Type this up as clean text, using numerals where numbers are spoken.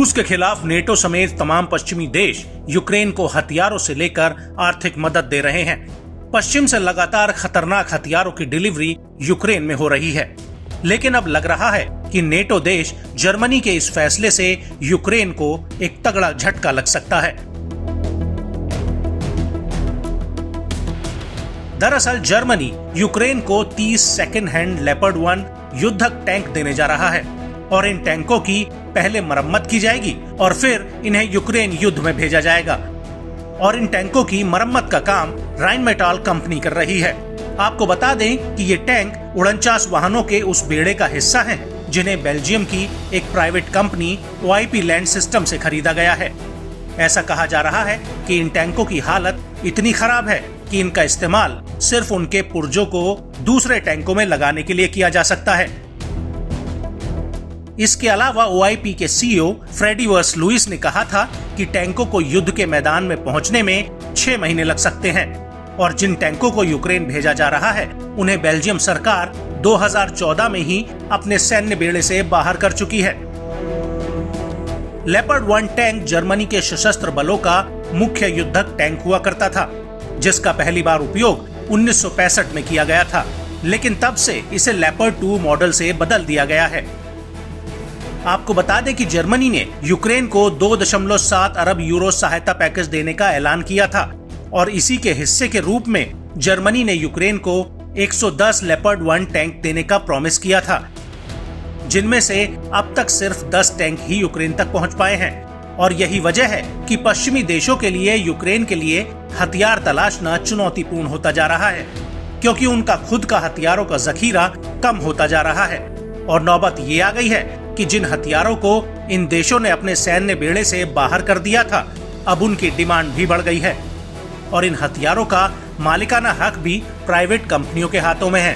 रूस के खिलाफ नेटो समेत तमाम पश्चिमी देश यूक्रेन को हथियारों से लेकर आर्थिक मदद दे रहे हैं। पश्चिम से लगातार खतरनाक हथियारों की डिलीवरी यूक्रेन में हो रही है, लेकिन अब लग रहा है कि नेटो देश जर्मनी के इस फैसले से यूक्रेन को एक तगड़ा झटका लग सकता है। दरअसल जर्मनी यूक्रेन को 30 सेकेंड हैंड लेपर्ड 1 युद्धक टैंक देने जा रहा है और इन टैंकों की पहले मरम्मत की जाएगी और फिर इन्हें यूक्रेन युद्ध में भेजा जाएगा। और इन टैंकों की मरम्मत का काम राइनमेटाल कंपनी कर रही है। आपको बता दें कि ये टैंक 49 वाहनों के उस बेड़े का हिस्सा हैं, जिन्हें बेल्जियम की एक private company OIP land system से खरीदा गया है। ऐसा कहा जा रहा है कि इन टैंकों की हालत इतनी खराब है कि इनका इस्तेमाल सिर्फ उनके पुर्जों को दूसरे टैंकों में लगाने के लिए किया जा सकता है। इसके अलावा OIP के CEO फ्रेडी वर्स लुइस ने कहा था कि टैंकों को युद्ध के मैदान में पहुंचने में 6 महीने लग सकते हैं और जिन टैंकों को यूक्रेन भेजा जा रहा है उन्हें बेल्जियम सरकार 2014 में ही अपने सैन्य बेड़े से बाहर कर चुकी है। लेपर्ड 1 टैंक जर्मनी के सशस्त्र बलों का मुख्य युद्धक टैंक हुआ करता था, जिसका पहली बार उपयोग 1965 में किया गया था, लेकिन तब से इसे लेपर्ड 2 मॉडल से बदल दिया गया है। आपको बता दें कि जर्मनी ने यूक्रेन को 2.7 अरब यूरो सहायता पैकेज देने का ऐलान किया था और इसी के हिस्से के रूप में जर्मनी ने यूक्रेन को 110 लेपर्ड 1 टैंक देने का प्रॉमिस किया था, जिनमें से अब तक सिर्फ 10 टैंक ही यूक्रेन तक पहुंच पाए हैं। और यही वजह है कि पश्चिमी देशों के लिए यूक्रेन के लिए हथियार तलाशना चुनौतीपूर्ण होता जा रहा है, क्योंकि उनका खुद का हथियारों का जखीरा कम होता जा रहा है। और नौबत ये आ गई है कि जिन हथियारों को इन देशों ने अपने सैन्य बेड़े से बाहर कर दिया था, अब उनकी डिमांड भी बढ़ गई है और इन हथियारों का मालिकाना हक भी प्राइवेट कंपनियों के हाथों में है।